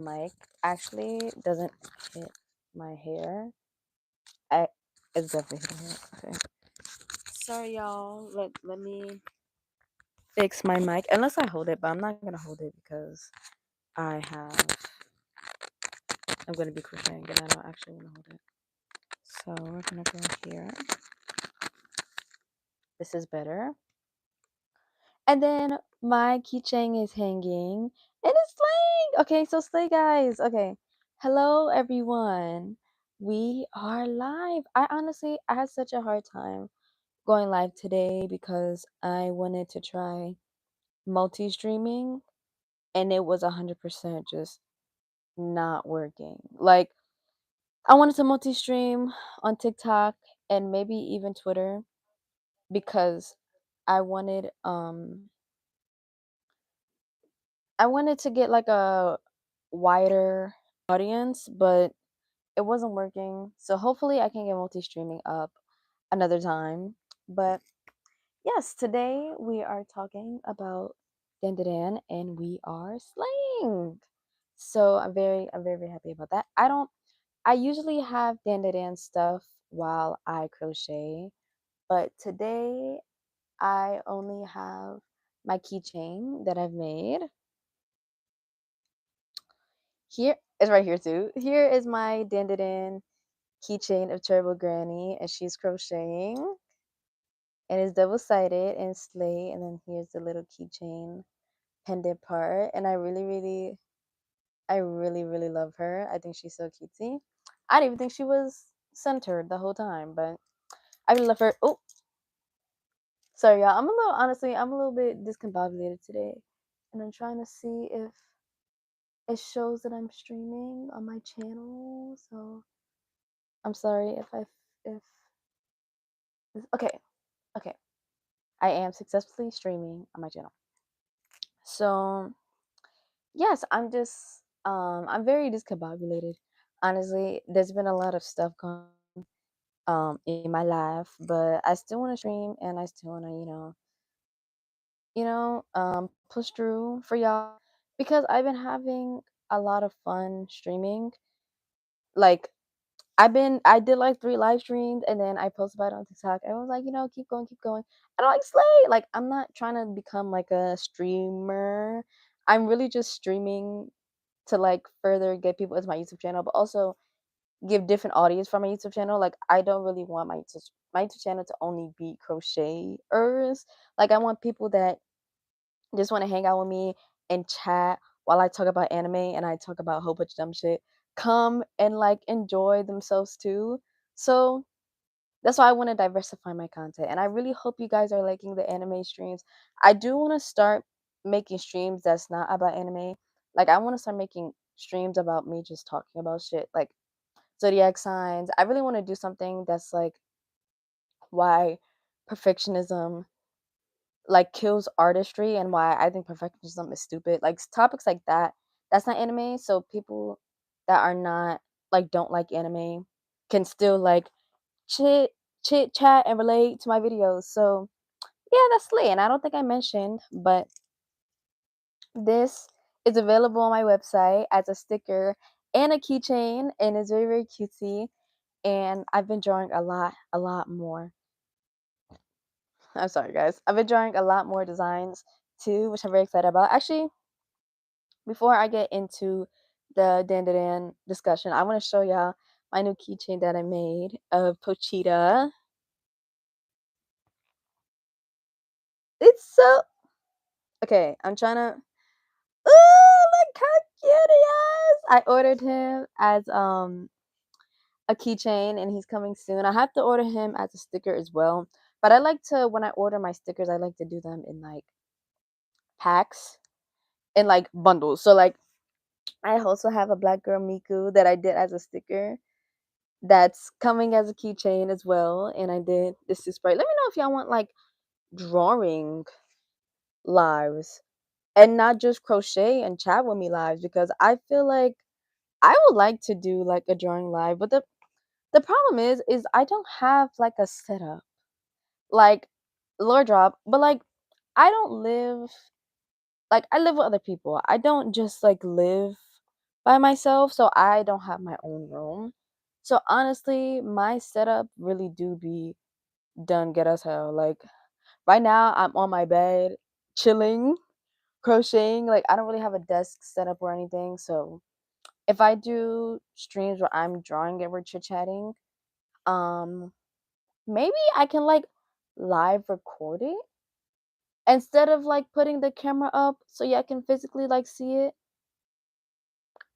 mic actually doesn't hit my hair. I it's definitely hitting it. Okay. Sorry y'all. Let me fix my mic. Unless I hold it, but I'm not gonna hold it because I'm gonna be crocheting and I don't actually wanna hold it. So we're gonna go here. This is better. And then my keychain is hanging and it's slaying. Okay, so slay guys. Okay. Hello everyone. We are live. I had such a hard time going live today because I wanted to try multi-streaming and it was 100% just not working. Like I wanted to multi-stream on TikTok and maybe even Twitter because I wanted um I wanted to get like a wider audience, but it wasn't working. So hopefully I can get multi-streaming up another time. But yes, today we are talking about Dandadan and we are slaying. So I'm very happy about that. I usually have Dandadan stuff while I crochet, but today I only have my keychain that I've made. Here is right here too. Here is my Dandadan keychain of Turbo Granny, and she's crocheting, and it's double-sided and slay. And then here's the little keychain pendant part, and I really love her. I think she's so cutesy. I didn't even think she was centered the whole time, but I really love her. Oh, sorry y'all. I'm a little bit discombobulated today, and I'm trying to see if it shows that I'm streaming on my channel. So I'm sorry if okay, okay. I am successfully streaming on my channel. So yes, I'm very discombobulated. Honestly, there's been a lot of stuff going in my life, but I still want to stream and I still want to, push through for y'all because I've been having a lot of fun streaming. Like I did like 3 live streams and then I posted about it on TikTok. Everyone was like, keep going. And I'm like, slay! Like, I'm not trying to become like a streamer. I'm really just streaming to like further get people into my YouTube channel, but also give different audience for my YouTube channel. Like, I don't really want my YouTube channel to only be crocheters. Like, I want people that just want to hang out with me and chat while I talk about anime and I talk about a whole bunch of dumb shit. Come and like enjoy themselves too. So that's why I want to diversify my content. And I really hope you guys are liking the anime streams. I do want to start making streams that's not about anime. Like I want to start making streams about me just talking about shit like zodiac signs. I really want to do something that's like why perfectionism like kills artistry and why I think perfectionism is stupid. Like topics like that, that's not anime. So people that are not like don't like anime can still like chit chit chat and relate to my videos. So yeah, that's lit. And I don't think I mentioned, but this is available on my website as a sticker and a keychain, and it's very cutesy. And I've been drawing a lot more. I'm sorry, guys. I've been drawing a lot more designs too, which I'm very excited about. Actually, before I get into the Dandadan discussion, I want to show y'all my new keychain that I made of Pochita. It's so okay. I'm trying to. Ooh, look how cute he is! I ordered him as a keychain, and he's coming soon. I have to order him as a sticker as well. But I like to when I order my stickers, I like to do them in like packs and like bundles. So like I also have a black girl Miku that I did as a sticker that's coming as a keychain as well. And I did this is sprite. Let me know if y'all want like drawing lives and not just crochet and chat with me lives because I feel like I would like to do like a drawing live, but the problem is I don't have like a setup. Like lore drop, but like I don't live like I live with other people. I don't just like live by myself, so I don't have my own room. So honestly, my setup really do be done get as hell. Like right now, I'm on my bed, chilling, crocheting. Like I don't really have a desk set up or anything. So if I do streams where I'm drawing and we're chit chatting, um, maybe I can like live record it instead of like putting the camera up so yeah I can physically like see it.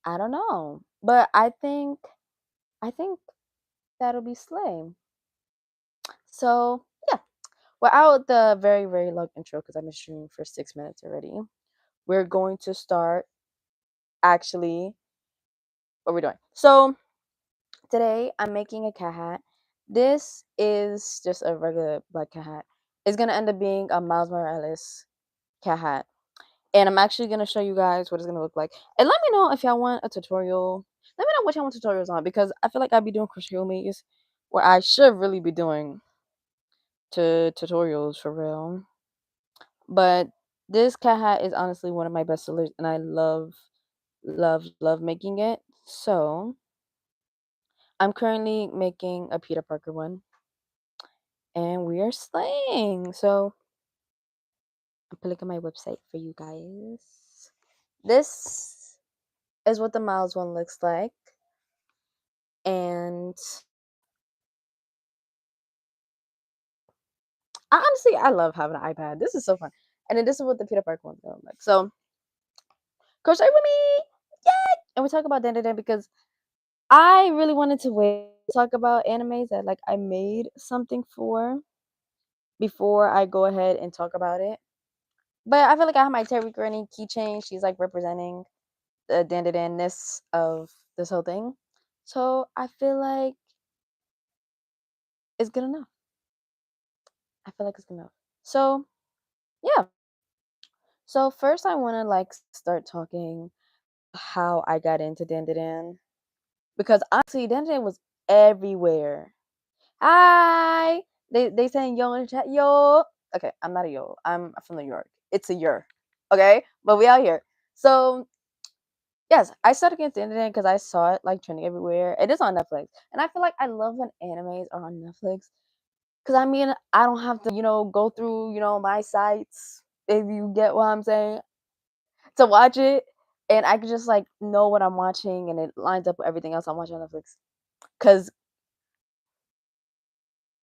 I don't know, but I think that'll be slay. So yeah, without the very very long intro because I've been streaming for 6 minutes already, we're going to start actually what we're doing. So today I'm making a cat hat. This is just a regular black cat hat. It's gonna end up being a Miles Morales cat hat. And I'm actually gonna show you guys what it's gonna look like. And let me know if y'all want a tutorial. Let me know what y'all want tutorials on because I feel like I'd be doing crochet maze where I should really be doing tutorials for real. But this cat hat is honestly one of my best sellers and I love making it. So I'm currently making a Peter Parker one and we are slaying. So I'm gonna look at my website for you guys. This is what the Miles one looks like. And I love having an iPad. This is so fun. And then this is what the Peter Parker one's gonna look like. So crochet with me, yay! And we talk about Dandadan because I really wanted to wait to talk about animes that like I made something for before I go ahead and talk about it. But I feel like I have my Terry Granny keychain. She's like representing the Dandadan-ness of this whole thing. So I feel like it's good enough. I feel like it's good enough. So yeah. So first I wanna like start talking how I got into Dandadan. Because honestly, Dandadan was everywhere. Hi! They saying yo in the chat, yo. Okay, I'm not a yo. I'm from New York. It's a yer. Okay? But we out here. So yes, I started against Dandadan because I saw it like trending everywhere. It is on Netflix. And I feel like I love when animes are on Netflix. Cause I mean I don't have to, go through, my sites, if you get what I'm saying, to watch it. And I can just like know what I'm watching and it lines up with everything else I'm watching on Netflix. Cause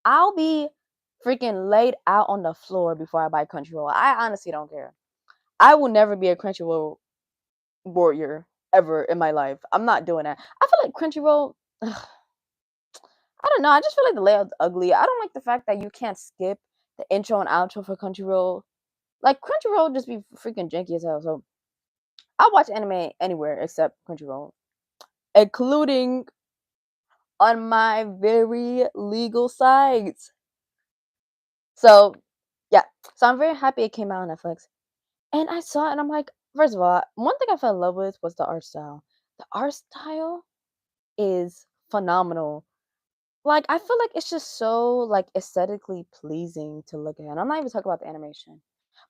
I'll be freaking laid out on the floor before I buy Crunchyroll. I honestly don't care. I will never be a Crunchyroll warrior ever in my life. I'm not doing that. I feel like Crunchyroll, ugh, I don't know. I just feel like the layout's ugly. I don't like the fact that you can't skip the intro and outro for Crunchyroll. Like Crunchyroll just be freaking janky as hell. So I watch anime anywhere except Crunchyroll, including on my very legal sites. So yeah, so I'm very happy it came out on Netflix. And I saw it and I'm like, first of all, one thing I fell in love with was the art style. The art style is phenomenal. Like I feel like it's just so like aesthetically pleasing to look at. And I'm not even talking about the animation.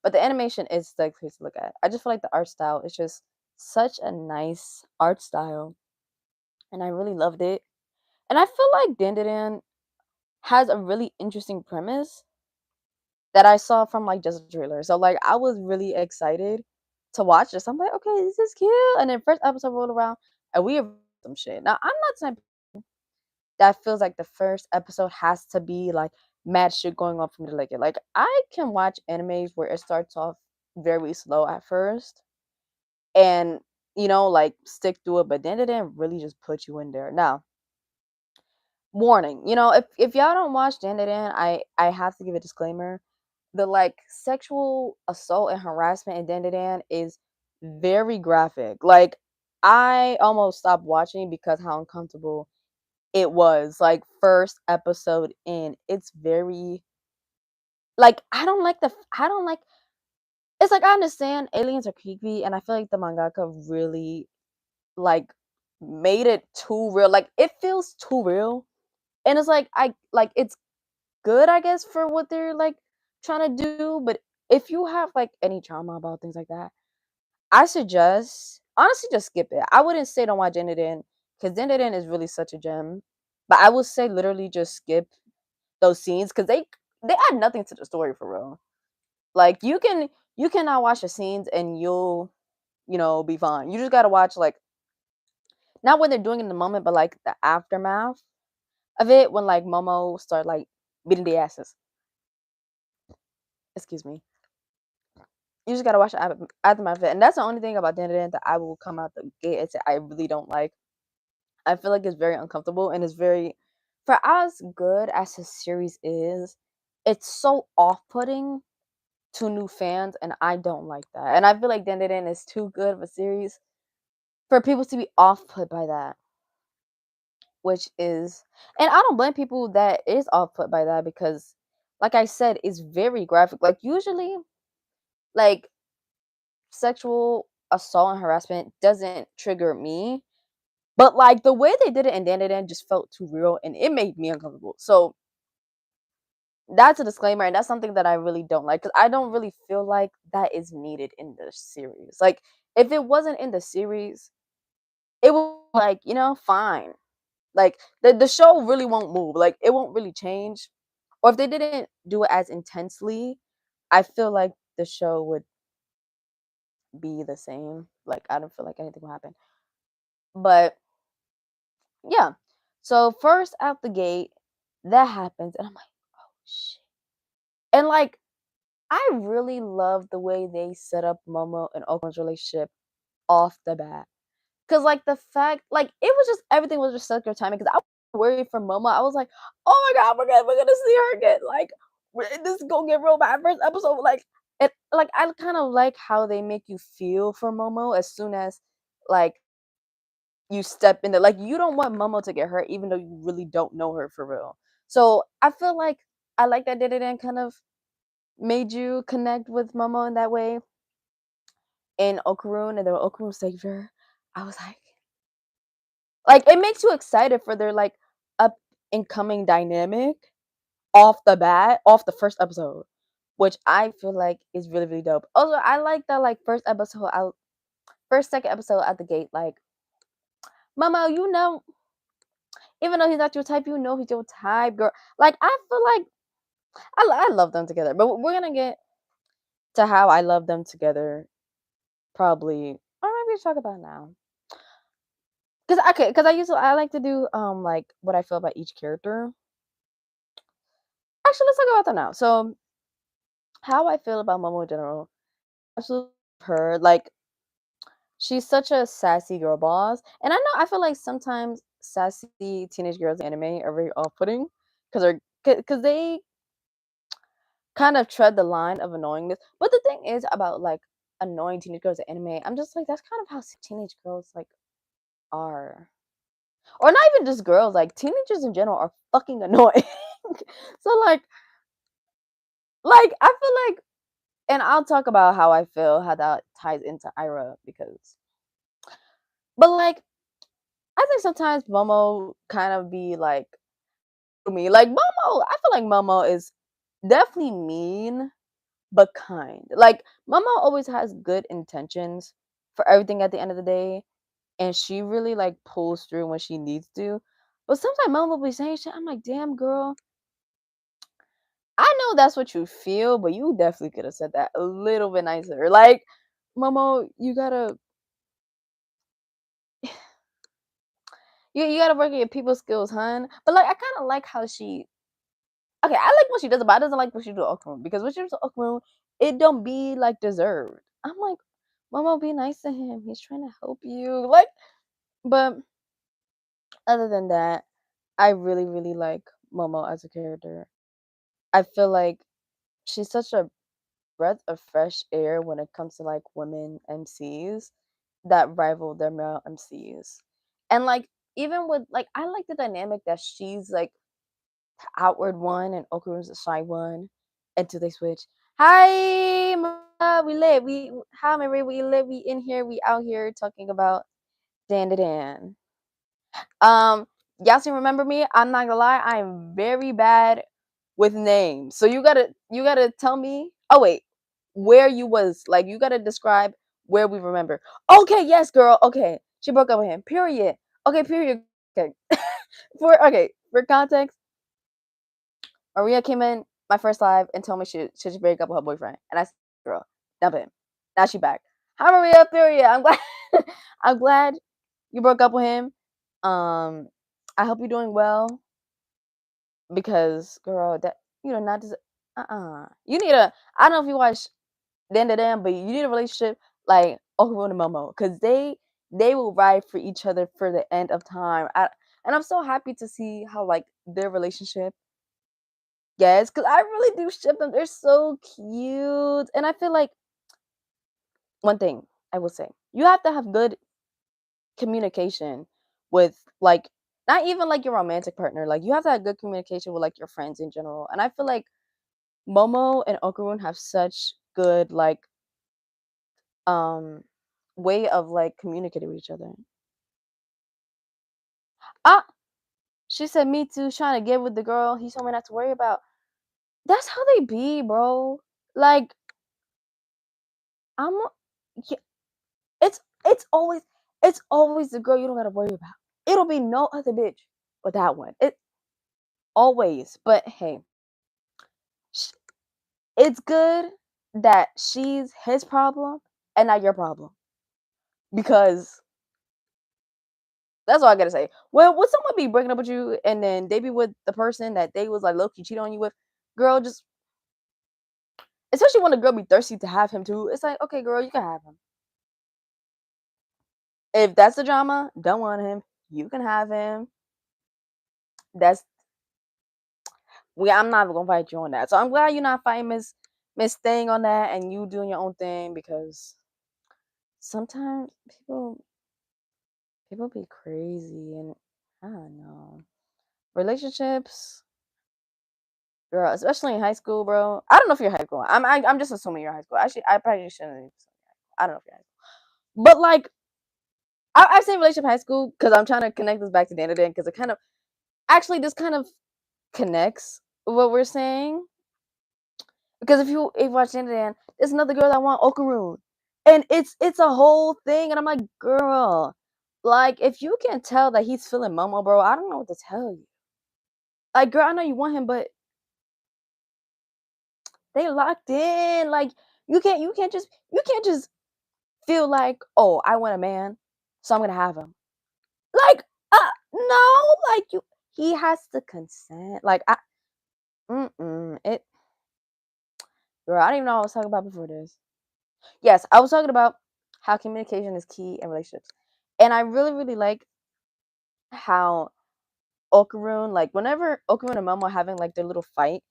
But the animation is aesthetically to look at. I just feel like the art style is just such a nice art style. And I really loved it. And I feel like Dandadan has a really interesting premise that I saw from like just a trailer. So like I was really excited to watch this. I'm like, okay, this is cute. And then first episode rolled around and we have some shit. Now I'm not the type that feels like the first episode has to be like mad shit going on for me to like it. Like I can watch animes where it starts off very slow at first and like stick through it, but then it didn't really just put you in there. Now, warning, if y'all don't watch Dandadan, I have to give a disclaimer. The like sexual assault and harassment in Dandadan is very graphic. Like I almost stopped watching because how uncomfortable it was. Like first episode in, it's very like I don't like. It's like I understand aliens are creepy, and I feel like the mangaka really like made it too real. Like it feels too real, and it's like I like it's good, I guess, for what they're like trying to do. But if you have like any trauma about things like that, I suggest honestly just skip it. I wouldn't say don't watch Dandadan because Dandadan is really such a gem. But I would say literally just skip those scenes because they add nothing to the story for real. Like you cannot watch the scenes and you'll be fine. You just gotta watch like not what they're doing in the moment, but like the aftermath of it when like Momo start like beating the asses. Excuse me. You just gotta watch the aftermath of it, and that's the only thing about Dandadan that I will come out the gate and say I really don't like. I feel like it's very uncomfortable and it's very, for as good as his series is, it's so off-putting to new fans, and I don't like that. And I feel like Dandadan is too good of a series for people to be off-put by that, which is, and I don't blame people that is off-put by that because, like I said, it's very graphic. Like usually, like sexual assault and harassment doesn't trigger me, but like the way they did it in Dandadan just felt too real, and it made me uncomfortable. So that's a disclaimer, and that's something that I really don't like because I don't really feel like that is needed in the series. Like if it wasn't in the series, it would like fine. Like the show really won't move. Like it won't really change, or if they didn't do it as intensely, I feel like the show would be the same. Like I don't feel like anything will happen. But yeah, so first out the gate, that happens, and I'm like, oh shit, and like I really love the way they set up Momo and Okarun's relationship off the bat. Cause like the fact, like it was just everything was just such good timing. Cause I was worried for Momo. I was like, oh my god, we're gonna see her again. Like this is gonna get real bad first episode. Like it, like I kind of like how they make you feel for Momo as soon as like you step in there. Like you don't want Momo to get hurt, even though you really don't know her for real. So I feel like I like that did it and kind of made you connect with Momo in that way. In Okarun, and then when Okarun saved her, I was like it makes you excited for their like up and coming dynamic off the bat, off the first episode, which I feel like is really really dope. Also, I like that like first episode out, first second episode at the gate, like Momo, even though he's not your type, he's your type, girl. Like I feel like I love them together, but we're gonna get to how I love them together probably, or maybe we talk about it now. Cause I like to do like what I feel about each character. Actually, let's talk about that now. So, how I feel about Momo in general. Absolutely love her. Like she's such a sassy girl boss, and I feel like sometimes sassy teenage girls in anime are very off-putting because they kind of tread the line of annoyingness. But the thing is about like annoying teenage girls in anime, I'm just like that's kind of how teenage girls like are. Or not even just girls, like teenagers in general are fucking annoying. So like I feel like, and I'll talk about how I feel, how that ties into Ira because, but like I think sometimes Momo kind of be like me, like Momo. I feel like Momo is definitely mean but kind. Like Momo always has good intentions for everything at the end of the day, and she really like pulls through when she needs to. But sometimes Momo will be saying shit. I'm like, damn girl, I know that's what you feel, but you definitely could have said that a little bit nicer. Like, Momo, you gotta work on your people skills, hun. But like, I kind of like how she. Okay, I like what she does, but I doesn't like what she do to Okron because what she does to Okron, it don't be like deserved. I'm like, Momo, be nice to him. He's trying to help you. Like, but other than that, I really, really like Momo as a character. I feel like she's such a breath of fresh air when it comes to like women MCs that rival their male MCs. And like even with like I like the dynamic that she's like the outward one and Okarun's the shy one until they switch. Hi we live. Hi Marie, we live, we in here, we out here talking about Dan. Um, y'all still remember me? I'm not gonna lie, I am very bad with names. So you gotta tell me. Oh wait, where you was like you gotta describe where we remember. Okay, yes, girl. Okay, she broke up with him. Period. Okay, period. Okay, for context, Maria came in my first live and told me she should break up with her boyfriend, and I said, "Girl, dump him." Now she back. Hi, Maria. Period. I'm glad. I'm glad you broke up with him. I hope you're doing well because, girl, that not just You need a. I don't know if you watch Dandadan, but you need a relationship like Okarun and Momo because they will ride for each other for the end of time. And I'm so happy to see how like their relationship. Yes, because I really do ship them. They're so cute, and I feel like one thing I will say, you have to have good communication with like not even like your romantic partner. Like you have to have good communication with like your friends in general. And I feel like Momo and Okarun have such good like um way of like communicating with each other. Ah, she said me too, trying to get with the girl he told me not to worry about. That's how they be, bro. Like I'm yeah, it's it's always the girl you don't gotta worry about. It'll be no other bitch but that one. It always. But hey, sh- it's good that she's his problem and not your problem because that's all I gotta say. Well, would someone be breaking up with you and then they be with the person that they was like low key cheat on you with? Girl, just especially when the girl be thirsty to have him too. It's like, okay, girl, you can have him. If that's the drama, don't want him. You can have him. That's I'm not gonna fight you on that. So I'm glad you're not fighting Miss Thing on that and you doing your own thing because sometimes people be crazy and I don't know. Relationships, girl, especially in high school, bro. I don't know if you're high school. I'm just assuming you're high school. Actually, I probably shouldn't. I don't know if you're high school, but like I say relationship high school because I'm trying to connect this back to Dandadan because it kind of actually this kind of connects what we're saying. Because if you watch Dandadan, there's another girl that want Okarun, and it's a whole thing, and I'm like, girl, like if you can tell that he's feeling Momo, bro, I don't know what to tell you. Like, girl, I know you want him, but they locked in. Like, you can't just feel like, oh, I want a man, so I'm gonna have him. Like, no, like he has to consent. Like, it, girl, I don't even know what I was talking about before this. Yes, I was talking about how communication is key in relationships, and I really, really like how Okarun, like, whenever Okarun and Momo are having like their little fight,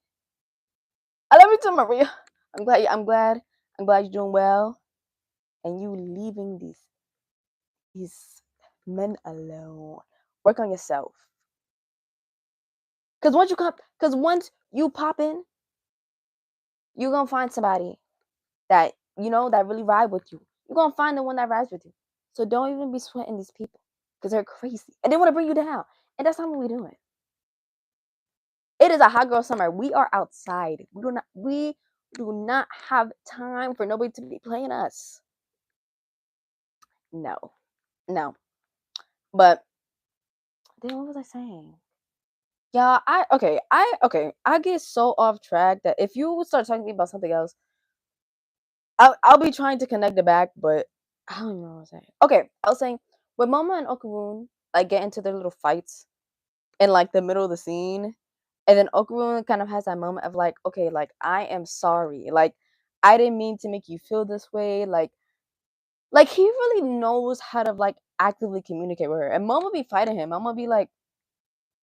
I love you too, Maria. I'm glad you're doing well, and you leaving these men alone. Work on yourself. Cause once you pop in, you're gonna find somebody that that really ride with you. You're gonna find the one that rides with you. So don't even be sweating these people, cause they're crazy and they want to bring you down, and that's not what we're doing. It is a hot girl summer. We are outside. We do not have time for nobody to be playing us. No, no. But then what was I saying? Yeah, I get so off track that if you would start talking to me about something else, I'll be trying to connect it back, but I don't even know what I was saying. Okay, I was saying when Mama and Okarun like get into their little fights in like the middle of the scene, and then Okarun kind of has that moment of like, okay, like I am sorry, like I didn't mean to make you feel this way, like he really knows how to like actively communicate with her, and Mama be fighting him. Mama be like,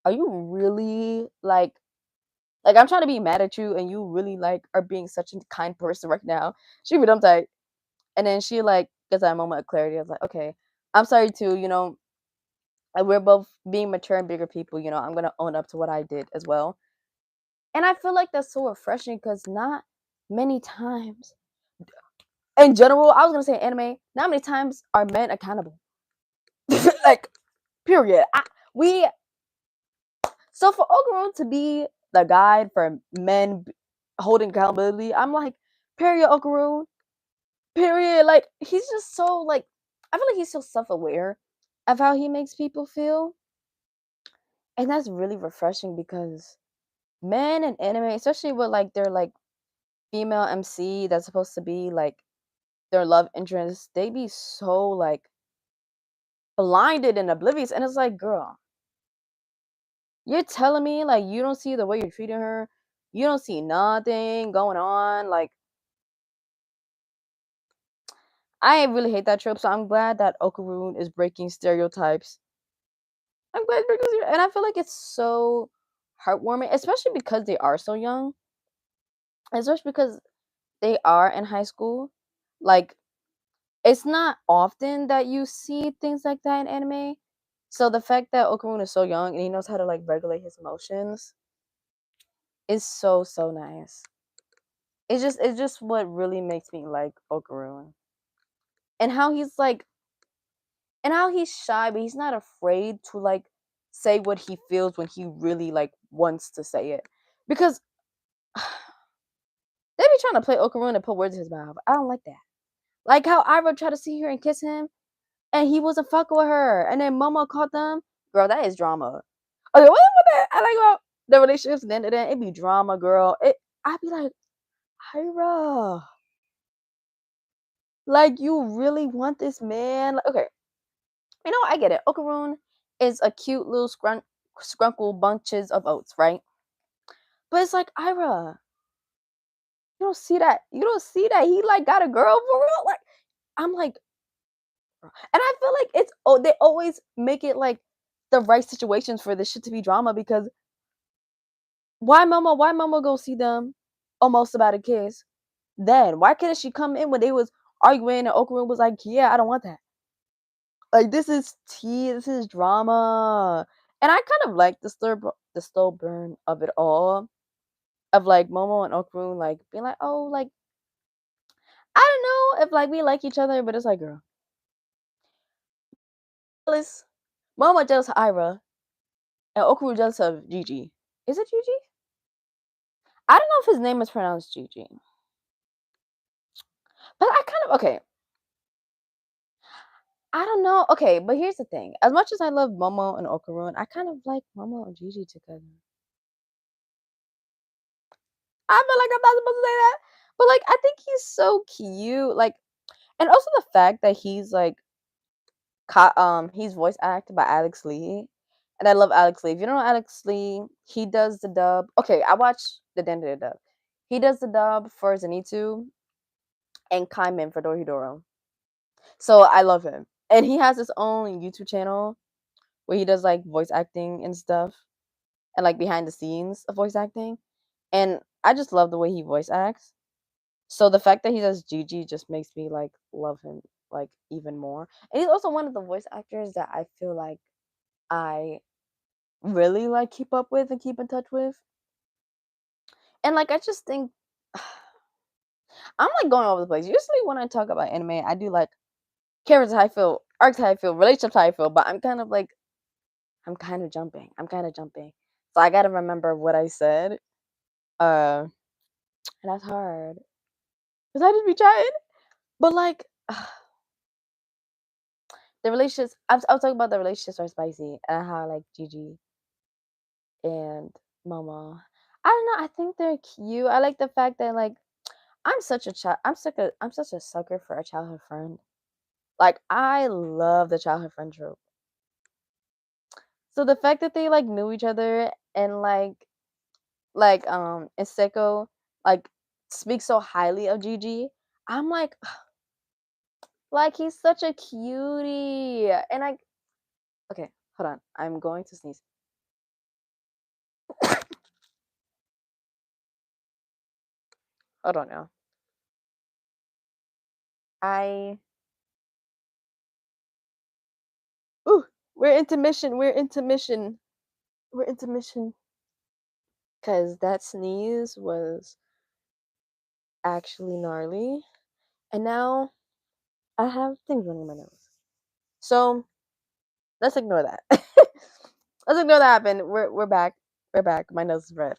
are you really like I'm trying to be mad at you, and you really like are being such a kind person right now. She be dumb tight. And then she like gets that moment of clarity. I was like, okay, I'm sorry too, and we're both being mature and bigger people, I'm gonna own up to what I did as well. And I feel like that's so refreshing because not many times in general, I was gonna say anime, not many times are men accountable. Like, period. We so for Ogeron to be the guide for men holding accountability, I'm like, period, Ogeron. Period. Like he's just so like I feel like he's so self-aware of how he makes people feel. And that's really refreshing because men in anime, especially with like their like female MC that's supposed to be like their love interest, they be so like blinded and oblivious. And it's like, girl, you're telling me like you don't see the way you're treating her, you don't see nothing going on. Like I really hate that trope. So I'm glad that Okarun is breaking stereotypes. I'm glad he's breaking stereotypes. And I feel like it's so heartwarming, especially because they are so young. Especially because they are in high school. Like it's not often that you see things like that in anime. So the fact that Okarun is so young and he knows how to like regulate his emotions is so nice. It's just what really makes me like Okarun. And how he's like and how he's shy, but he's not afraid to like say what he feels when he really like wants to say it. Because they be trying to play Okarun and put words in his mouth. I don't like that. Like how Iroh tried to see her and kiss him, and he wasn't fucking with her. And then Momo caught them. Girl, that is drama. Okay, what that? I like about the relationships and then it be drama, girl. I'd be like, Ira, like you really want this man? Like, okay, you know what? I get it. Okarun is a cute little scrunkle bunches of oats, right? But it's like, Ira, you don't see that. You don't see that he like got a girl for real. Like, I'm like, and I feel like it's they always make it like the right situations for this shit to be drama because why mama go see them almost about a kiss? Then why couldn't she come in when they was arguing and Okarun was like, yeah, I don't want that. Like this is tea, this is drama. And I kind of like the slow burn of it all. Of like Momo and Okarun like being like, oh, like I don't know if like we like each other, but it's like, girl, jealous. Momo jealous of Ira, and Okarun jealous of Gigi. Is it Gigi? I don't know if his name is pronounced Gigi, but I kind of okay. I don't know. Okay, but here's the thing. As much as I love Momo and Okarun, I kind of like Momo and Gigi together. I feel like I'm not supposed to say that, but like I think he's so cute. Like, and also the fact that he's like, he's voice acted by Alex Lee, and I love Alex Lee. If you don't know Alex Lee, he does the dub. Okay, I watched the Dandadan dub. He does the dub for Zenitsu and Kaiman for Dorohedoro. So I love him, and he has his own YouTube channel where he does like voice acting and stuff, and like behind the scenes of voice acting. And I just love the way he voice acts. So the fact that he does Gigi just makes me like love him like even more. And he's also one of the voice actors that I feel like I really like keep up with and keep in touch with. And like I just think I'm like going all over the place. Usually when I talk about anime, I do like characters how I feel, arcs how I feel, relationships how I feel, but I'm kind of like I'm kind of jumping. I'm kind of jumping. So I gotta remember what I said. Uh and that's hard. Cause I just be trying. But like the relationships I was talking about the relationships are spicy and how I like Gigi and Mama. I don't know, I think they're cute. I like the fact that like I'm such a sucker for a childhood friend. Like I love the childhood friend trope. So the fact that they like knew each other and like Iseko like speaks so highly of Gigi, I'm like he's such a cutie. And I okay, hold on. I'm going to sneeze. Hold on now. I ooh, we're intermission. We're intermission. We're intermission. Cause that sneeze was actually gnarly. And now I have things running in my nose. So let's ignore that. Let's ignore that happened. We're back. We're back. My nose is red.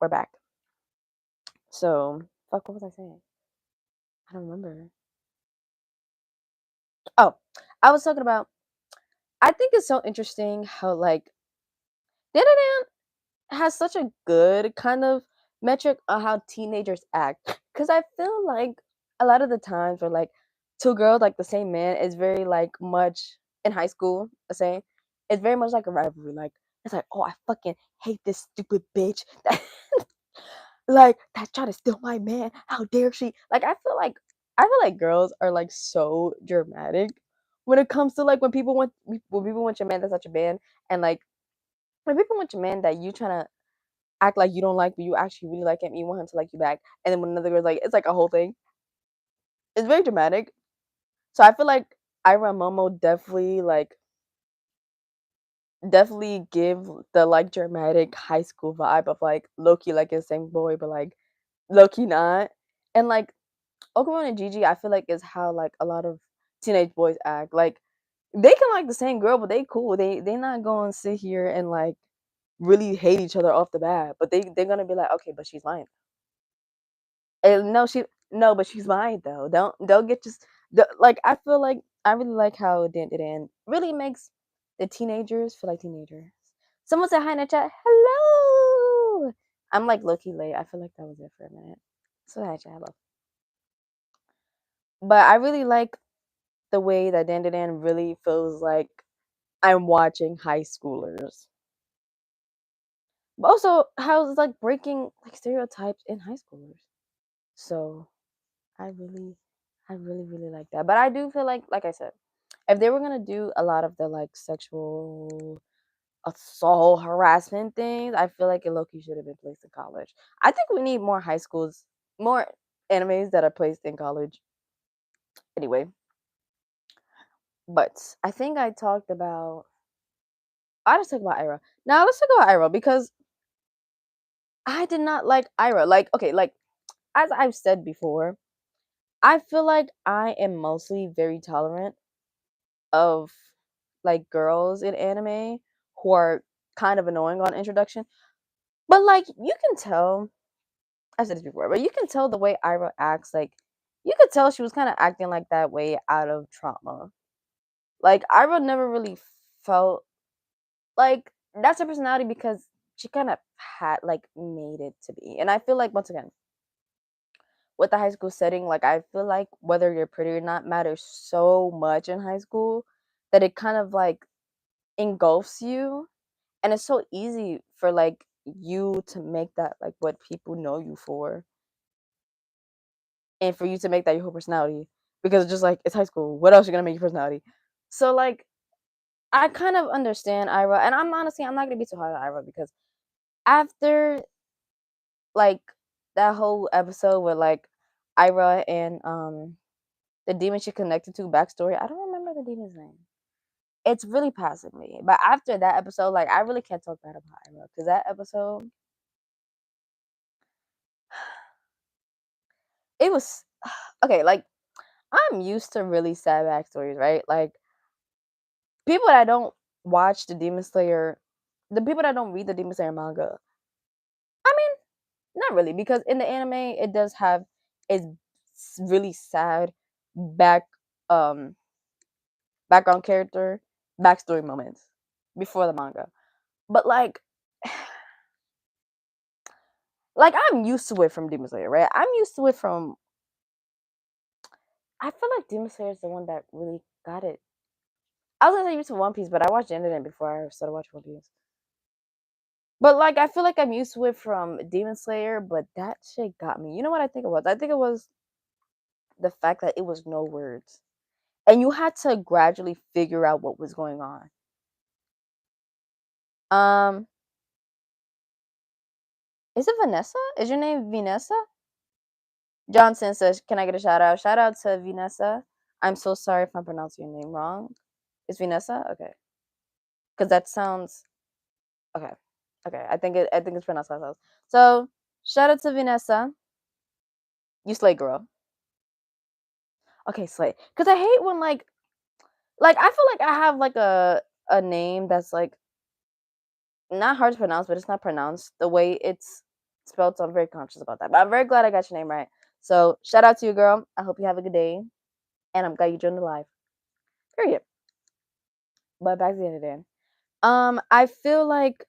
We're back. So fuck what was I saying? I don't remember. Oh, I was talking about. I think it's so interesting how like Dandadan has such a good kind of metric on how teenagers act. Cause I feel like a lot of the times where like two girls like the same man is very like much in high school, let's say, it's very much like a rivalry. Like it's like, oh, I fucking hate this stupid bitch. Like that trying to steal my man. How dare she? Like I feel like girls are like so dramatic when it comes to like when people want your man that's such a man and like when people want your man that you trying to act like you don't like, but you actually really like him, you want him to like you back, and then when another girl's like, it's like a whole thing. It's very dramatic. So I feel like Ira and Momo definitely give the like dramatic high school vibe of like Loki like is same boy, but like Loki not. And like Okarun and Gigi, I feel like is how like a lot of teenage boys act. Like they can like the same girl, but they cool. They not going to sit here and like really hate each other off the bat, but they're gonna be like, okay, but she's mine. And no, but she's mine though. Don't get just like I feel like I really like how Dan really makes the teenagers feel like teenagers. Someone said hi in the chat. Hello. I'm like low key late. I feel like that was it for a minute. So hi chat. Hello. But I really like the way that Dan really feels like I'm watching high schoolers. But also how it's like breaking like stereotypes in high schoolers. So I really, I really, really like that. But I do feel like I said, if they were gonna do a lot of the like sexual assault harassment things, I feel like it Loki should have been placed in college. I think we need more high schools, more animes that are placed in college. Anyway, but I think I talked about. I just talked about Ira. Now let's talk about Ira because I did not like Ira. Like okay, like as I've said before, I feel like I am mostly very tolerant of like girls in anime who are kind of annoying on introduction. But like you can tell, I said this before, but you can tell the way Ira acts, like you could tell she was kind of acting like that way out of trauma. Like Ira never really felt like that's her personality because she kind of had like made it to be. And I feel like once again, with the high school setting, like I feel like whether you're pretty or not matters so much in high school that it kind of like engulfs you and it's so easy for like you to make that like what people know you for and for you to make that your whole personality because it's just like it's high school, what else you gonna make your personality? So like I kind of understand Ira and I'm not gonna be too hard on Ira because after like that whole episode with like Ira and the demon she connected to backstory, I don't remember the demon's name. It's really passing me, but after that episode, like I really can't talk bad about Ira because that episode it was okay. Like I'm used to really sad backstories, right? Like people that don't watch the people that don't read the Demon Slayer manga. I mean, not really, because in the anime it does have its really sad back um background character backstory moments before the manga. But like I'm used to it from Demon Slayer, right? I'm used to it from I feel like Demon Slayer is the one that really got it. I was gonna say used to One Piece, but I watched Dandadan before I started watching One Piece. But like I feel like I'm used to it from Demon Slayer, but that shit got me. You know what I think it was? I think it was the fact that it was no words. And you had to gradually figure out what was going on. Um, is it Vanessa? Is your name Vanessa? Johnson says, "Can I get a shout out?" Shout out to Vanessa. I'm so sorry if I'm pronouncing your name wrong. Is Vanessa? Okay. Cuz that sounds okay. Okay. I think it's pronounced like that. So, shout out to Vanessa. You slay girl. Okay, slay. Cuz I hate when like I feel like I have like a name that's like not hard to pronounce, but it's not pronounced the way it's spelled. So I'm very conscious about that. But I'm very glad I got your name right. So shout out to you, girl. I hope you have a good day, and I'm glad you joined the live. Period. But back to the end of the day. I feel like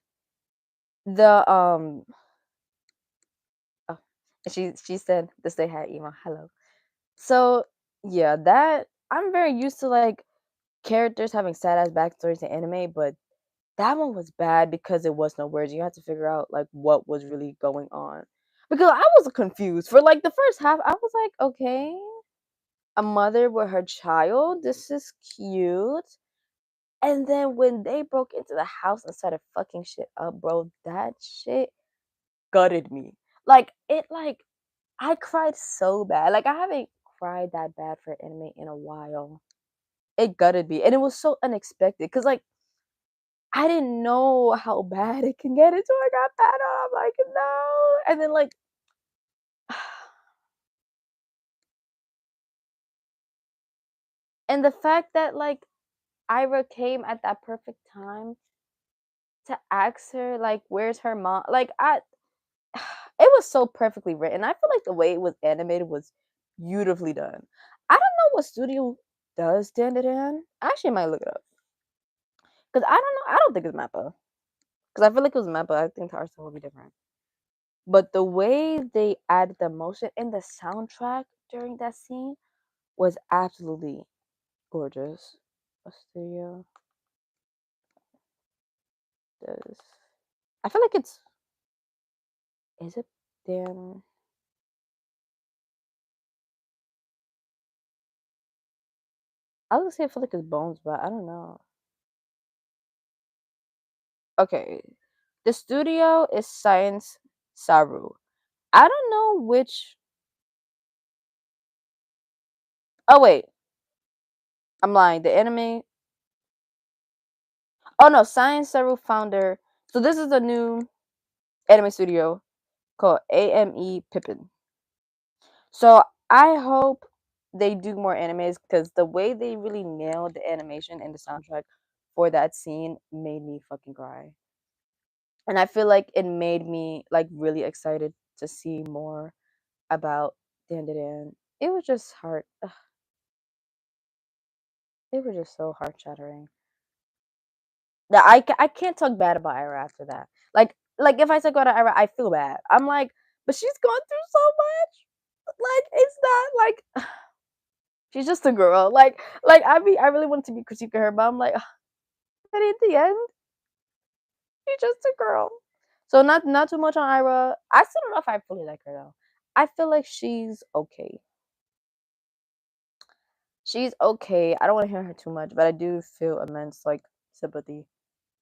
the oh, she said the say hi email. Hello. So yeah, that I'm very used to like characters having sad ass backstories in anime, but that one was bad because it was no words. You had to figure out like what was really going on. Because I was confused for like the first half. I was like, okay, a mother with her child. This is cute. And then when they broke into the house and started fucking shit up, bro, that shit gutted me. Like it like I cried so bad. Like I haven't cried that bad for anime in a while. It gutted me. And it was so unexpected. Cause like I didn't know how bad it can get until I got that up. I'm like, no. And then like and the fact that like Ira came at that perfect time to ask her like where's her mom? Like I it was so perfectly written. I feel like the way it was animated was beautifully done. I don't know what studio does Dandadan. I actually might look it up. Cause I don't know. I don't think it's Mappa. Cause I feel like it was Mappa. I think the art style will be different. But the way they added the emotion in the soundtrack during that scene was absolutely gorgeous. What studio does? I feel like it's. Is it Dan? I was gonna say I feel like it's Bones, but I don't know. Okay, the studio is Science Saru. I don't know which. Oh wait, I'm lying. The anime. Oh no, Science Saru founder. So this is a new anime studio called AME Pippin. So I hope they do more animes because the way they really nailed the animation and the soundtrack for that scene made me fucking cry. And I feel like it made me like really excited to see more about Dandadan. It was just heart. Ugh, it was just so heart shattering. That I can't talk bad about Ira after that. Like if I talk about Ira, I feel bad. I'm like, but she's gone through so much. Like it's not like she's just a girl. Like I really wanted to be critiquing her, but I'm like, but at the end, she's just a girl. So not too much on Ira. I still don't know if I fully like her though. I feel like she's okay. She's okay. I don't want to hear her too much, but I do feel immense like sympathy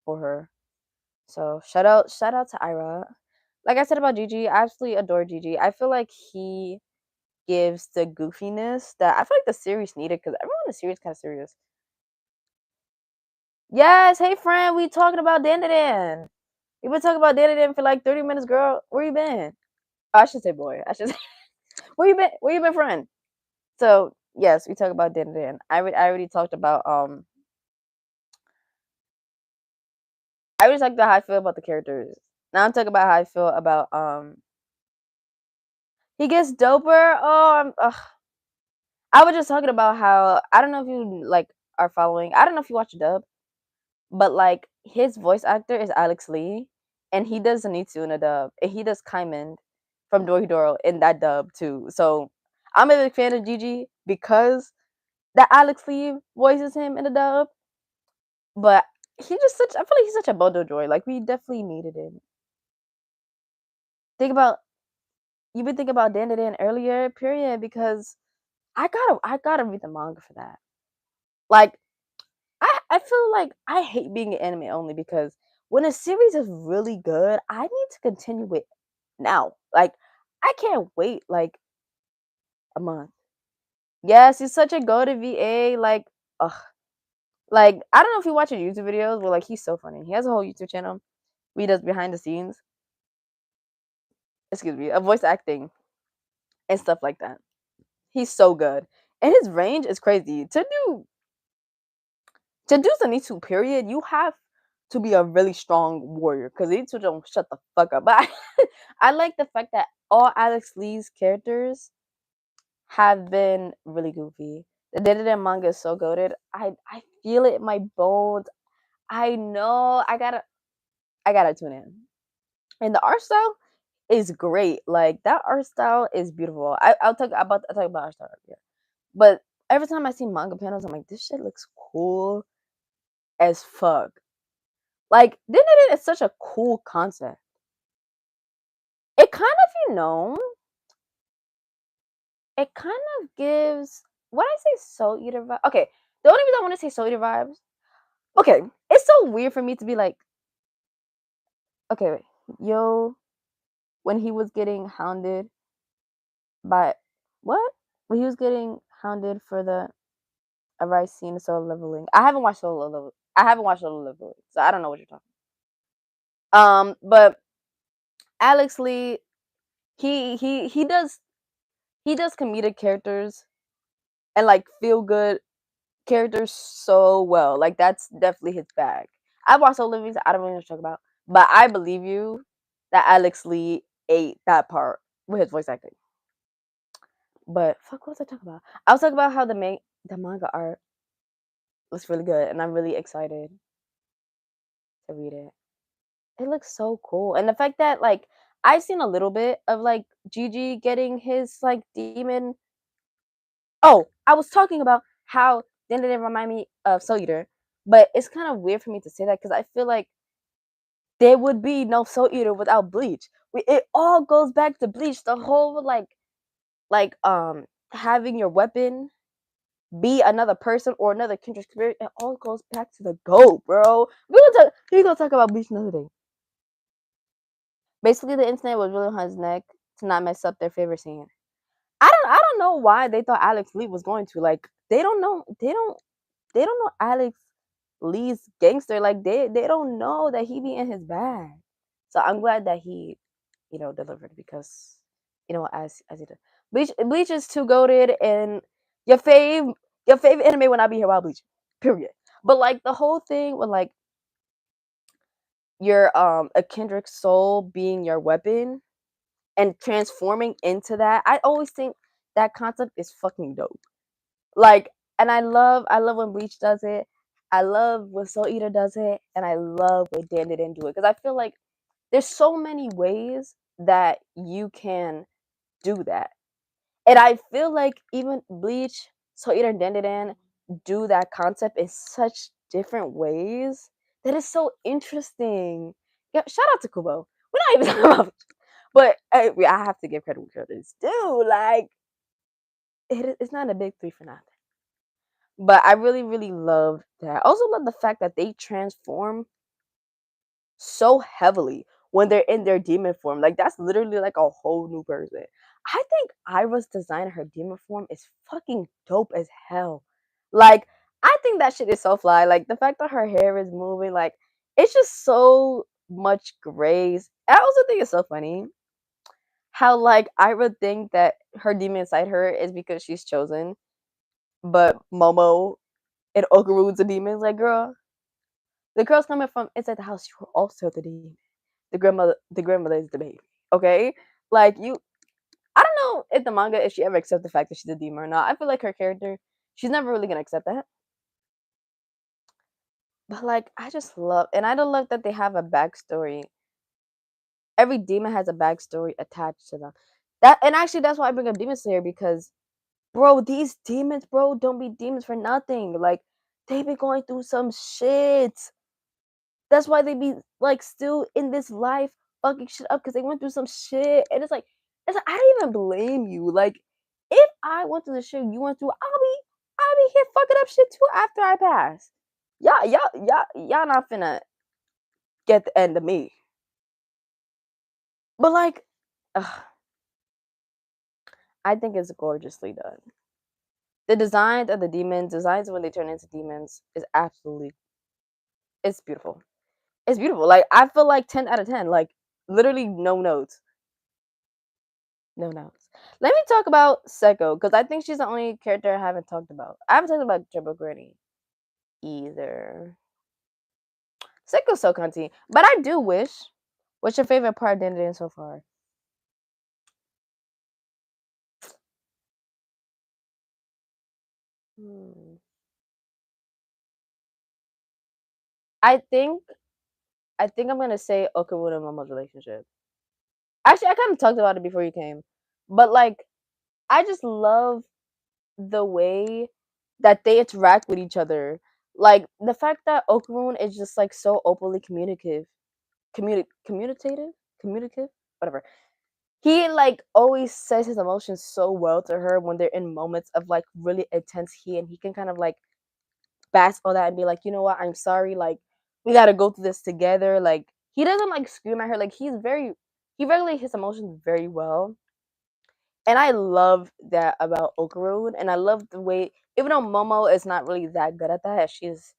for her. So shout out to Ira. Like I said about Gigi, I absolutely adore Gigi. I feel like he gives the goofiness that I feel like the series needed because everyone in the series kind of serious. Yes, hey friend, we talking about Dandadan. We've been talking about Dandadan for like 30 minutes, girl. Where you been? Oh, I should say boy. I should say where you been? Where you been, friend? So yes, we talk about Dandadan. I already talked about I already talked about how I feel about the characters. Now I'm talking about how I feel about he gets doper. Oh, I was just talking about how I don't know if you like are following. I don't know if you watch dub, but like his voice actor is Alex Lee, and he does Zenitsu in a dub, and he does Kaiman from Doro in that dub too. So I'm a big fan of Gigi because that Alex Lee voices him in the dub. But he just such I feel like he's such a Bodo joy. Like we definitely needed him. Think about you've been thinking about Dan earlier, period, because I gotta read the manga for that. Like I feel like I hate being an anime only because when a series is really good, I need to continue it now. Like I can't wait like a month. Yes, he's such a go to VA. Like, ugh. Like I don't know if you watch his YouTube videos, but like he's so funny. He has a whole YouTube channel. He does behind the scenes. Excuse me, of voice acting and stuff like that. He's so good, and his range is crazy. To do Zenitsu, period, you have to be a really strong warrior because Zenitsu don't shut the fuck up. But I like the fact that all Alex Lee's characters have been really goofy. The Dandadan manga is so goated. I feel it in my bones. I know I gotta tune in. And the art style is great. Like that art style is beautiful. I'll talk about art style earlier. But every time I see manga panels, I'm like, this shit looks cool as fuck. Like, Dandadan is such a cool concept. It kind of, it kind of gives when I say Soul Eater vibe. Okay, the only reason I want to say Soul Eater vibes. Okay, it's so weird for me to be like, okay, wait, yo, when he was getting hounded by what? When he was getting hounded for the Arise scene of solo leveling. I haven't watched solo leveling, so I don't know what you're talking. But Alex Lee, he does comedic characters and like feel good characters so well. Like that's definitely his bag. I've watched solo leveling, so I don't really know what to talk about, but I believe you that Alex Lee ate that part with his voice acting. But fuck, what was I talking about? I was talking about how the manga art looks really good, and I'm really excited to read it. It looks so cool, and the fact that like I've seen a little bit of like Gigi getting his like demon. Oh, I was talking about how then they remind me of Soul Eater, but it's kind of weird for me to say that because I feel like there would be no Soul Eater without Bleach. It all goes back to Bleach. The whole like having your weapon be another person or another kindred spirit. It all goes back to the goat, bro. We gonna talk about Bleach another day. Basically, the internet was really on his neck to not mess up their favorite scene. I don't know why they thought Alex Lee was going to like. They don't know Alex Lee's gangster. Like they don't know that he be in his bag. So I'm glad that he delivered because as he did. Bleach is too goaded and your fave your favorite anime will not be here while Bleach. Period. But like the whole thing with like your a Kendrick soul being your weapon and transforming into that, I always think that concept is fucking dope. Like, and I love when Bleach does it. I love when Soul Eater does it, and I love when Dan didn't do it because I feel like there's so many ways that you can do that. And I feel like even Bleach, Soul Eater, and Dandadan do that concept in such different ways that is so interesting. Yeah, shout out to Kubo. We're not even talking about, but I have to give credit where credit is due. Like it's not a big three for nothing. But I really, really love that. I also love the fact that they transform so heavily when they're in their demon form. Like that's literally like a whole new person. I think Ira's design of her demon form is fucking dope as hell. Like I think that shit is so fly. Like the fact that her hair is moving, like it's just so much grace. I also think it's so funny how like Ira think that her demon inside her is because she's chosen, but Momo and Okarun's a demon. Like girl, the girl's coming from inside the house. You are also the demon. The grandmother is the baby. Okay, like you. I don't know if the manga if she ever accepts the fact that she's a demon or not. I feel like her character, she's never really gonna accept that. But like, I just love, and I don't love that they have a backstory. Every demon has a backstory attached to them. That and actually that's why I bring up Demon Slayer because, bro, these demons, bro, don't be demons for nothing. Like they be going through some shit. That's why they be like still in this life fucking shit up because they went through some shit. And it's like I don't even blame you. Like if I went through the shit you went through, I'll be here fucking up shit too after I pass. Y'all not finna get the end of me. But like, ugh, I think it's gorgeously done. The designs of the demons, designs when they turn into demons, is absolutely it's beautiful. It's beautiful. Like I feel like 10 out of 10. Like literally no notes. No notes. Let me talk about Seko because I think she's the only character I haven't talked about. I haven't talked about Turbo Granny either. Seko's so cunty, but I do wish. What's your favorite part of Dandadan so far? Hmm. I think I think I'm gonna say Okarun and Momo's relationship. Actually, I kind of talked about it before you came, but like I just love the way that they interact with each other. Like the fact that Okarun is just like so openly communicative, communicative, whatever. He like always says his emotions so well to her when they're in moments of like really intense heat, and he can kind of like bask all that and be like, you know what, I'm sorry, like we gotta go through this together. Like he doesn't like scream at her. Like he regulates his emotions very well. And I love that about Okarun, and I love the way, even though Momo is not really that good at that, she's,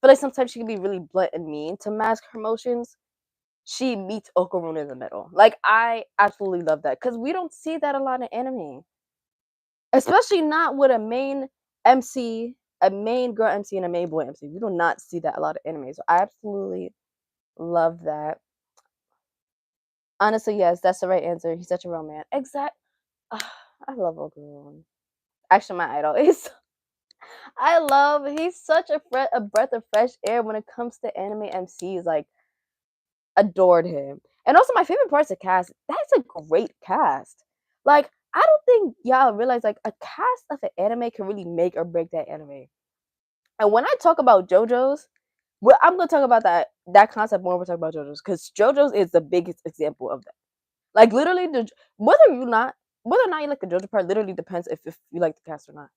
but like sometimes she can be really blunt and mean to mask her emotions. She meets Okarun in the middle. Like I absolutely love that because we don't see that a lot in anime, especially not with a main MC, a main girl MC and a main boy MC. We do not see that a lot of anime, so I absolutely love that. Honestly, yes, that's the right answer. He's such a real man. Exact. I love Okarun. Actually, my idol is. I love. He's such a breath of fresh air when it comes to anime MCs. Like adored him. And also my favorite part is the cast. That's a great cast. Like I don't think y'all realize like a cast of an anime can really make or break that anime. And when I talk about JoJo's, well, I'm gonna talk about that concept more when we talk about JoJo's because JoJo's is the biggest example of that. Like literally, whether you not whether or not you like the JoJo part literally depends if you like the cast or not.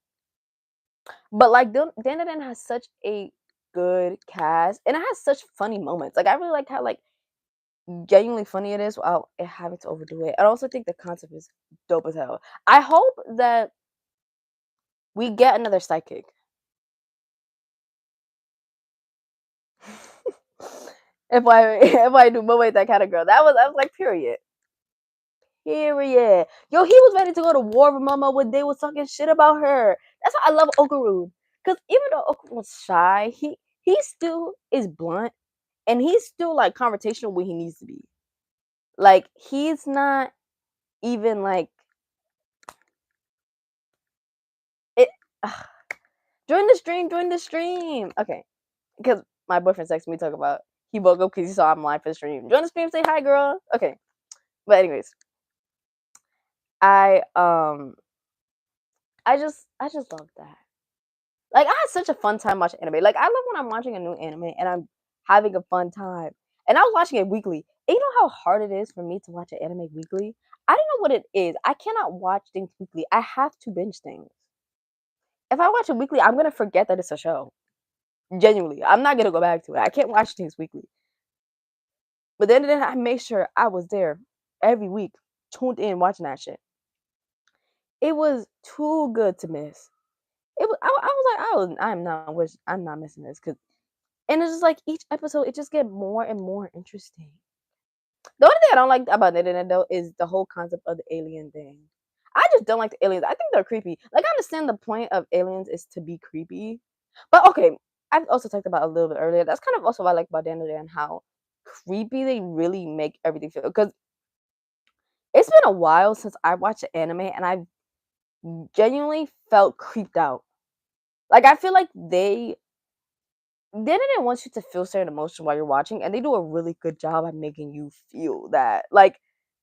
But like Dandadan has such a good cast and it has such funny moments. Like I really like how like genuinely funny it is without it having to overdo it. I also think the concept is dope as hell. I hope that we get another psychic. If I do Moe that kind of girl, I was like period. Period. Yo, he was ready to go to war with Mama when they was talking shit about her. That's why I love Okarun. Cause even though Okarun was shy, he still is blunt and he's still like confrontational when he needs to be. Like he's not even like it. Join the stream. Okay, because my boyfriend texted me talk about he woke up because he saw I'm live for the stream. Join the stream, say hi, girl. Okay, but anyways, I I just love that. Like I had such a fun time watching anime. Like I love when I'm watching a new anime and I'm having a fun time. And I was watching it weekly. And you know how hard it is for me to watch an anime weekly? I don't know what it is. I cannot watch things weekly. I have to binge things. If I watch it weekly, I'm gonna forget that it's a show. Genuinely, I'm not gonna go back to it. I can't watch things weekly. But then I made sure I was there every week, tuned in, watching that shit. It was too good to miss. It was. I was like, I'm not missing this because. And it's just like each episode, it just get more and more interesting. The only thing I don't like about Dandadan though is the whole concept of the alien thing. I just don't like the aliens. I think they're creepy. Like I understand the point of aliens is to be creepy, but okay. I've also talked about a little bit earlier. That's kind of also what I like about Dandadan, how creepy they really make everything feel. Because it's been a while since I watched an anime and I genuinely felt creeped out. Like I feel like they didn't want you to feel certain emotion while you're watching, and they do a really good job at making you feel that. Like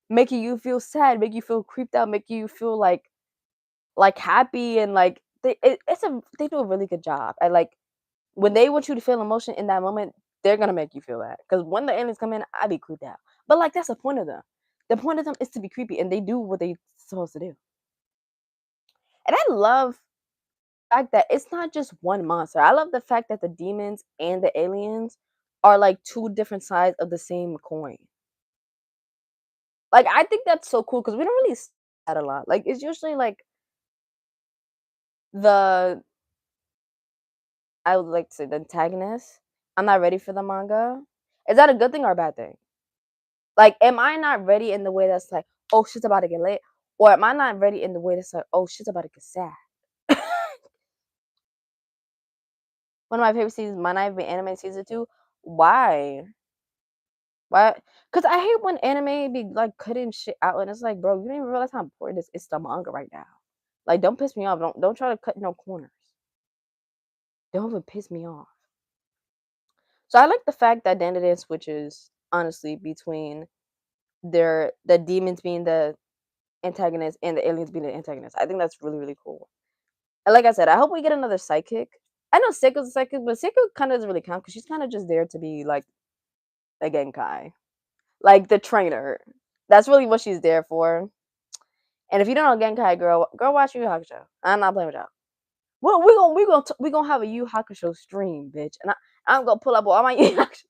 making you feel sad, make you feel creeped out, make you feel like happy and like they do a really good job. And like when they want you to feel emotion in that moment, they're gonna make you feel that. Because when the aliens come in, I be creeped out. But like that's the point of them. The point of them is to be creepy, and they do what they supposed to do. And I love the fact that it's not just one monster. I love the fact that the demons and the aliens are like two different sides of the same coin. Like I think that's so cool because we don't really see that a lot. Like it's usually like the I would like to say the antagonist. I'm not ready for the manga. Is that a good thing or a bad thing? Like, am I not ready in the way that's like, oh shit's about to get lit? Or am I not ready in the way that's like, oh shit's about to get sad? One of my favorite seasons, My Name Anime season 2. Why? Why? Because I hate when anime be like cutting shit out, and it's like, bro, you don't even realize how important this is to manga right now. Like, don't piss me off. Don't try to cut no corners. don't even piss me off. So I like the fact that Dandadan switches honestly between the demons being the antagonist and the aliens being the antagonist. I think that's really really cool. And like I said, I hope we get another psychic. I know Seiko's a psychic, but Seiko kind of doesn't really count because she's kind of just there to be like a Genkai, like the trainer. That's really what she's there for. And if you don't know Genkai, girl, watch Yu Yu Hakusho. I'm not playing with y'all. Well, we gonna have a Yu Yu Hakusho stream, bitch, and I'm gonna pull up all my Yu Yu Hakusho.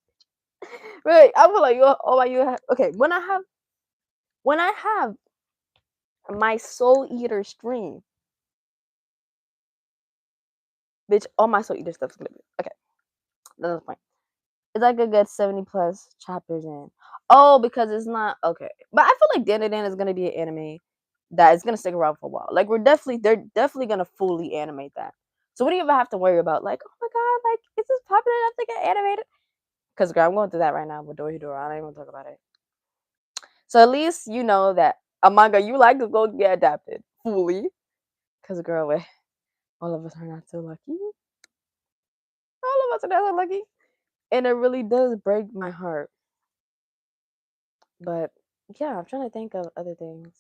Really, I'm gonna like all my Yu Yu. Okay, when I have my Soul Eater stream, bitch, all my Soul Eater stuff's gonna be okay. That's the point. It's like a good 70 plus chapters in. Oh, because it's not okay. But I feel like Dandadan is gonna be an anime that is gonna stick around for a while. Like they're definitely gonna fully animate that. So what do you ever have to worry about? Like, oh my god, like is this popular enough to get animated? Because girl, I'm going through that right now with Dora. I don't even talk about it. So at least you know that a manga you like is going to get adapted fully. Because girl, all of us are not so lucky. All of us are not so lucky. And it really does break my heart. But yeah, I'm trying to think of other things.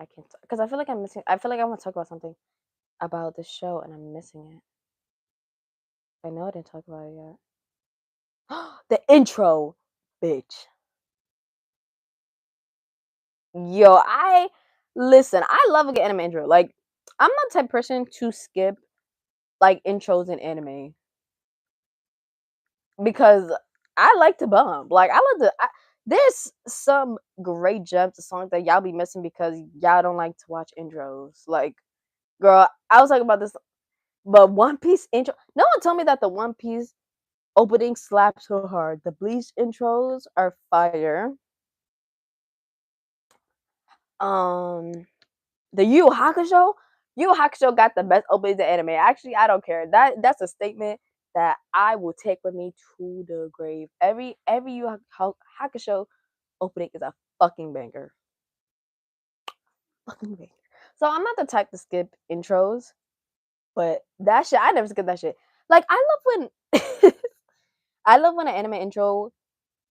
I can't because I feel like I'm missing. I feel like I want to talk about something about the show and I'm missing it. I know I didn't talk about it yet. The intro, bitch. Yo, I listen. I love a good anime intro. Like, I'm not the type of person to skip like intros in anime because I like to bump. Like, I love to. There's some great gems of songs that y'all be missing because y'all don't like to watch intros. Like, girl, I was talking about this, but One Piece intro. No one told me that the One Piece opening slaps so hard. The Bleach intros are fire. Um, the Yu Yu Hakusho, Yu Yu Hakusho got the best openings in anime. Actually, I don't care. That's a statement that I will take with me to the grave. Every Yu Yu Hakusho opening is a fucking banger. Fucking banger. So I'm not the type to skip intros, but that shit, I never skip that shit. Like I love when I love when an anime intro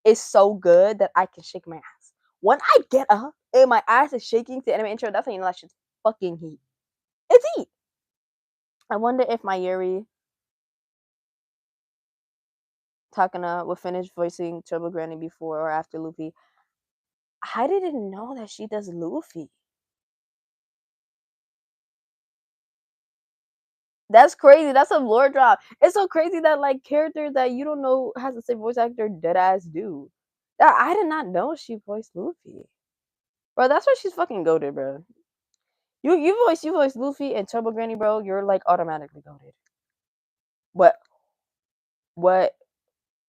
is so good that I can shake my ass. When I get up and my ass is shaking to anime intro, that's when you know that shit's fucking heat. It's heat. I wonder if my Yuri Takana will finish voicing Turbo Granny before or after Luffy. I didn't know that she does Luffy. That's crazy. That's a lore drop. It's so crazy that like characters that you don't know has the same voice actor dead ass do. That I did not know she voiced Luffy. Bro, that's why she's fucking goated, bro. You voice Luffy and Turbo Granny, bro. You're like automatically goated. What what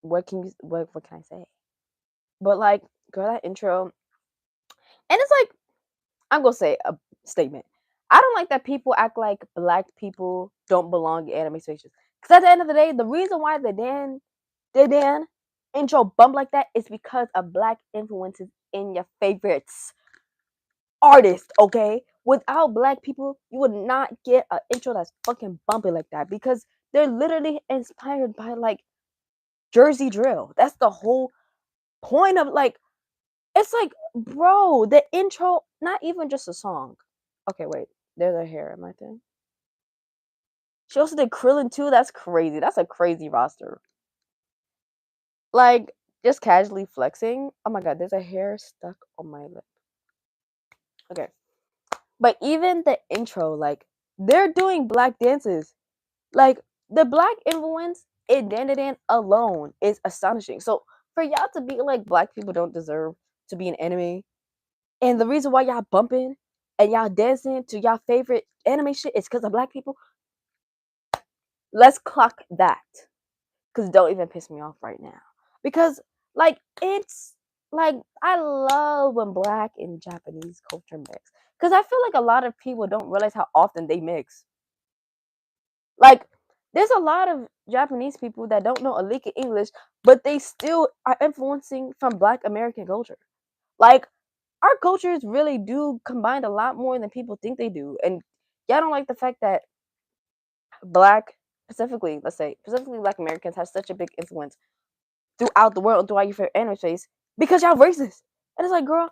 what can I say? But like, girl, that intro, and it's like I'm gonna say a statement. I don't like that people act like black people don't belong in anime spaces. Because at the end of the day, the reason why the Dan intro bump like that is because of black influences in your favorites artists. Okay, without black people, you would not get an intro that's fucking bumping like that because they're literally inspired by like Jersey drill. That's the whole point of like. It's like, bro, the intro, not even just a song. Okay, wait. There's her hair. Am I thing? She also did Krillin too. That's crazy. That's a crazy roster. Like, just casually flexing. Oh my god, there's a hair stuck on my lip. Okay. But even the intro, like, they're doing black dances. Like, the black influence in Dandadan alone is astonishing. So, for y'all to be like, black people don't deserve to be an anime, and the reason why y'all bumping and y'all dancing to y'all favorite anime shit is because of black people. Let's clock that. Because don't even piss me off right now. Because, like, it's like I love when black and Japanese culture mix. Because I feel like a lot of people don't realize how often they mix. Like, there's a lot of Japanese people that don't know a lick of English, but they still are influencing from Black American culture. Like, our cultures really do combine a lot more than people think they do. And y'all don't like the fact that black, specifically, let's say, specifically black Americans have such a big influence throughout the world, throughout your favorite anime space, because y'all racist. And it's like, girl,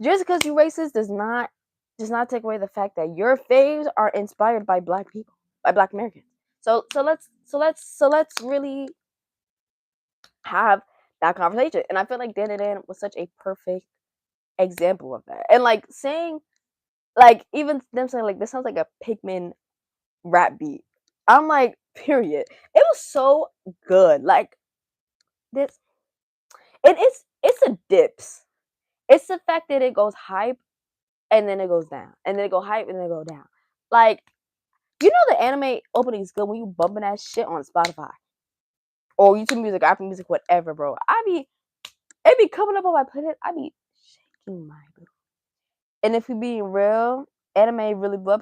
just because you racist does not take away the fact that your faves are inspired by black people, by black Americans. So let's really have that conversation. And I feel like Dandadan was such a perfect example of that. And like saying, like even them saying like this sounds like a Pikmin rap beat. I'm like, period. It was so good. Like this, it's a dips. It's the fact that it goes hype and then it goes down, and then it go hype and then it go down. Like, you know, the anime opening is good when you bumping that shit on Spotify or YouTube Music, Apple Music, whatever, bro. It be coming up on my playlist. I be shaking my booty. And if we being real, anime really blew up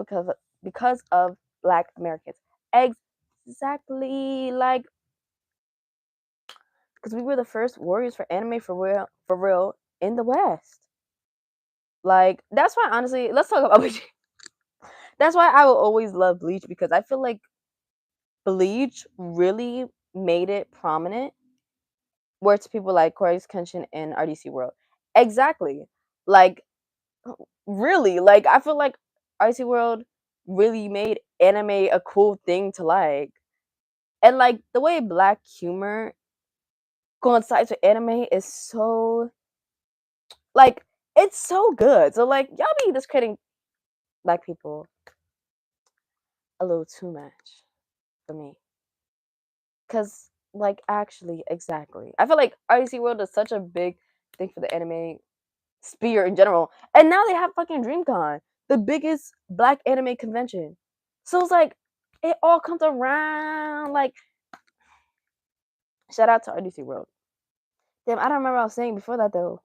because of Black Americans. Exactly, like because we were the first warriors for anime for real in the West. Like that's why honestly, let's talk about Bleach. That's why I will always love Bleach because I feel like Bleach really made it prominent where it's people like Corey's Kenshin and RDC World. Exactly. Like really, like I feel like RDC World really made anime a cool thing to like. And like the way black humor coincides with anime is so like it's so good. So like y'all be discrediting black people a little too much for me. Cause like actually exactly. I feel like RDC World is such a big thing for the anime sphere in general. And now they have fucking DreamCon, the biggest black anime convention. So it's like it all comes around. Like shout out to RDC World. Damn, I don't remember what I was saying before that though.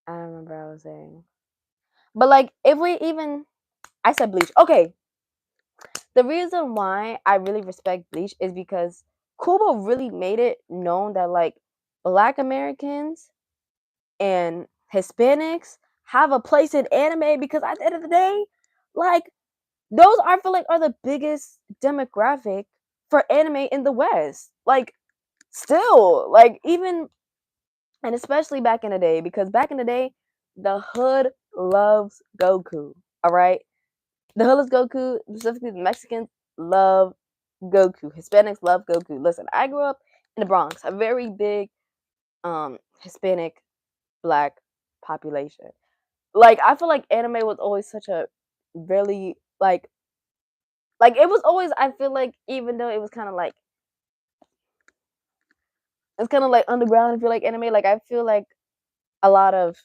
I don't remember what I was saying. But like if we even I said Bleach. Okay. The reason why I really respect Bleach is because Kubo really made it known that like black Americans and Hispanics have a place in anime because at the end of the day, like those I feel like are the biggest demographic for anime in the West. Like still, like even and especially back in the day, because back in the day, the hood loves Goku. All right. The hood loves Goku, specifically the Mexicans love Goku. Hispanics love Goku. Listen, I grew up in the Bronx, a very big Hispanic black population. Like I feel like anime was always such a really like it was always I feel like even though it was kind of like it's kind of like underground. I feel like anime. Like I feel like a lot of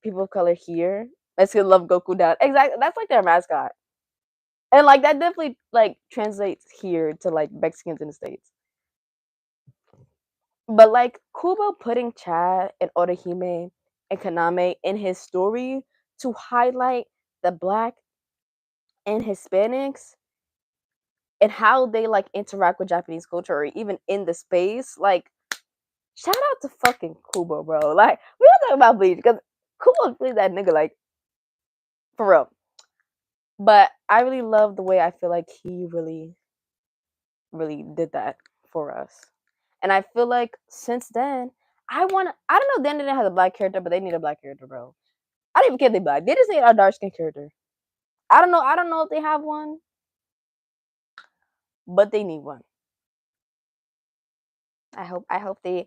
people of color here Mexicans love Goku down. Exactly, that's like their mascot, and like that definitely like translates here to like Mexicans in the states. But like Kubo putting Chad and Orihime and Kaname in his story to highlight the black and Hispanics and how they like interact with Japanese culture or even in the space, like shout out to fucking Kubo, bro. Like we don't talk about Bleach because Kubo really that nigga, like for real. But I really love the way I feel like he really, really did that for us. And I feel like since then, I don't know then they didn't have a black character, but they need a black character, bro. I don't even care if they black. They just need a dark skin character. I don't know if they have one, but they need one. I hope they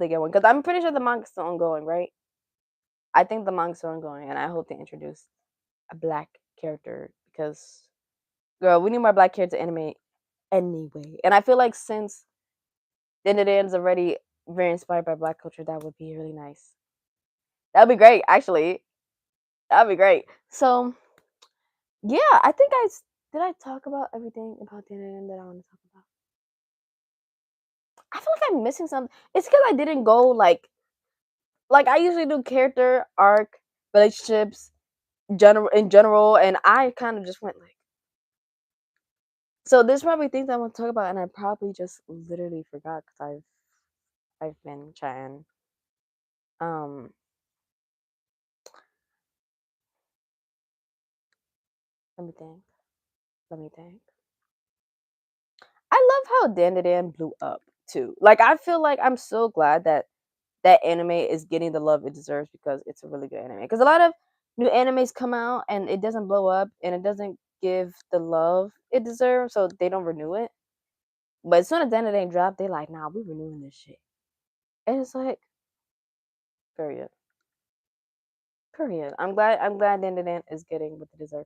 get one. Because I'm pretty sure the manga's still ongoing, right? I think the manga's still ongoing, and I hope they introduce a black character because girl, we need more black characters in anime anyway. And I feel like since Dandadan is already very inspired by black culture, that would be really nice. That'd be great, actually. That'd be great. So yeah, I think did I talk about everything about Dandadan that I want to talk about? I feel like I'm missing something. It's because I didn't go like I usually do character arc relationships general, and I kind of just went like so. There's probably things I want to talk about, and I probably just literally forgot because I've been chatting. Um, Let me think. Let me think. I love how Dandadan blew up too. Like I feel like I'm so glad that that anime is getting the love it deserves because it's a really good anime. Because a lot of new animes come out and it doesn't blow up and it doesn't give the love it deserves, so they don't renew it. But as soon as Dandadan dropped, they like, nah, we renewing this shit. And it's like, period. Period. I'm glad Dandadan is getting what they deserve.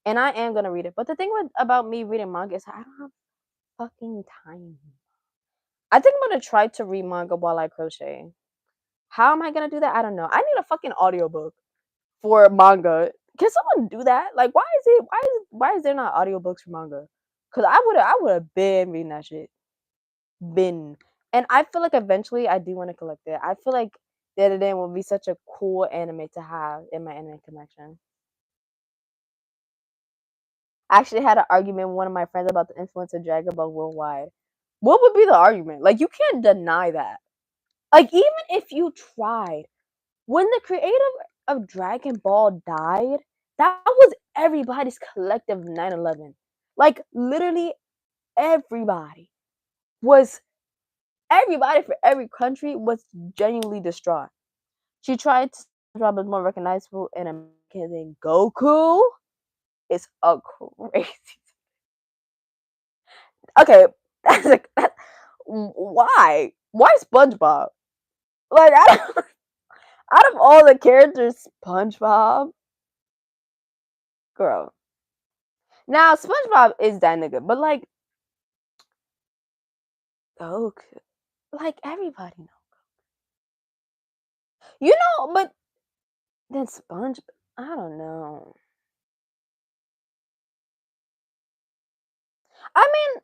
And I am gonna read it. But the thing about me reading manga is I don't have fucking time. I think I'm gonna try to read manga while I crochet. How am I gonna do that? I don't know. I need a fucking audiobook for manga. Can someone do that? Like why is there not audiobooks for manga? Cause I would have been reading that shit. Been. And I feel like eventually I do want to collect it. I feel like the other day will be such a cool anime to have in my anime collection. I actually had an argument with one of my friends about the influence of Dragon Ball worldwide. What would be the argument? Like you can't deny that. Like even if you tried, when the creator of Dragon Ball died, that was everybody's collective 9/11. Like literally everybody was everybody for every country was genuinely distraught. She tried to drop is more recognizable in America than Goku. It's a crazy. Okay, that's like why? Why SpongeBob? Like out of all the characters, SpongeBob, girl. Now SpongeBob is that nigga, but like Goku, like everybody know. You know, but then Sponge, I don't know. I mean,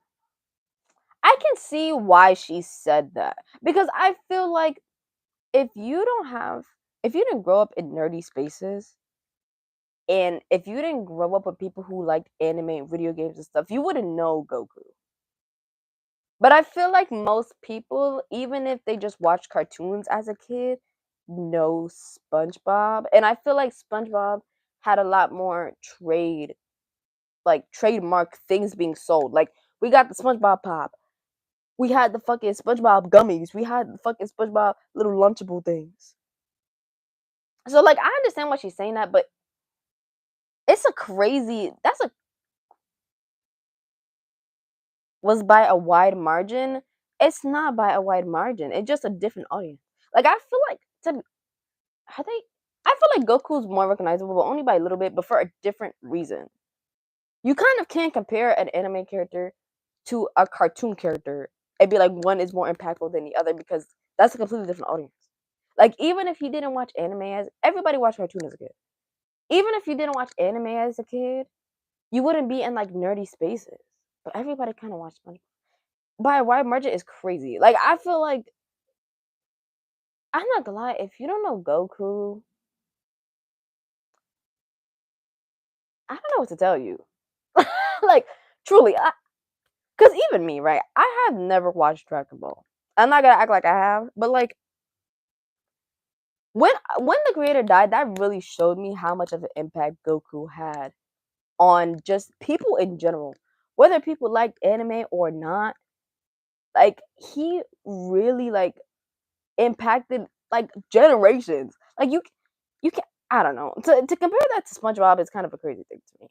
I can see why she said that because I feel like if you don't have, if you didn't grow up in nerdy spaces, and if you didn't grow up with people who liked anime, video games, and stuff, you wouldn't know Goku. But I feel like most people, even if they just watched cartoons as a kid, know SpongeBob. And I feel like SpongeBob had a lot more like trademark things being sold. Like we got the SpongeBob pop. We had the fucking SpongeBob gummies. We had the fucking SpongeBob little lunchable things. So like I understand why she's saying that, but it's a crazy that's a was by a wide margin. It's not by a wide margin. It's just a different audience. Like I feel like are they I feel like Goku's more recognizable, but only by a little bit, but for a different reason. You kind of can't compare an anime character to a cartoon character and be like one is more impactful than the other because that's a completely different audience. Like even if you didn't watch anime as everybody watched cartoon as a kid. Even if you didn't watch anime as a kid, you wouldn't be in like nerdy spaces. But everybody kind of watched SpongeBob. By a wide margin is crazy. Like I feel like I'm not gonna lie, if you don't know Goku, I don't know what to tell you. Like truly, because even me, right? I have never watched Dragon Ball. I'm not gonna act like I have, but like when the creator died, that really showed me how much of an impact Goku had on just people in general. Whether people liked anime or not, like he really like impacted like generations. Like you can I don't know. To compare that to SpongeBob is kind of a crazy thing to me.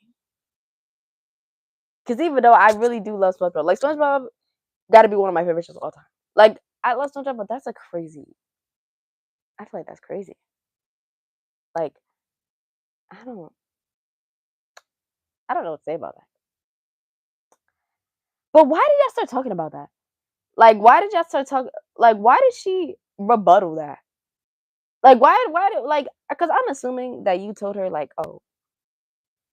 Because even though I really do love SpongeBob, like SpongeBob got to be one of my favorite shows of all time. Like I love SpongeBob, but that's a crazy. I feel like that's crazy. Like I don't I don't know what to say about that. But why did y'all start talking about that? Like why did y'all start talking? Like why did she rebuttal that? Like why did like because I'm assuming that you told her like oh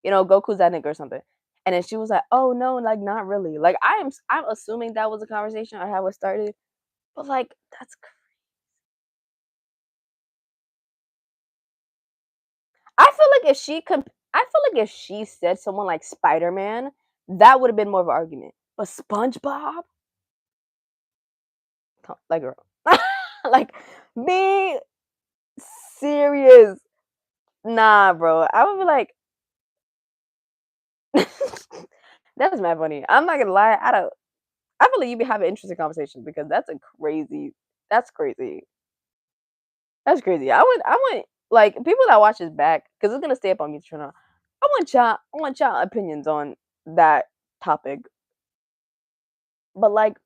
Goku's that nigga or something, and then she was like oh no like not really. Like I'm assuming that was a conversation or how it started, but like I feel like if she could, I feel like if she said someone like Spider Man, that would have been more of an argument. But SpongeBob, like girl, like be serious. Nah, bro. I would be like, That's mad funny. I'm not gonna lie. I feel like you be having interesting conversations because that's a crazy. That's crazy. That's crazy. I want like people that watch this back because it's gonna stay up on me channel. I want y'all opinions on that topic. But like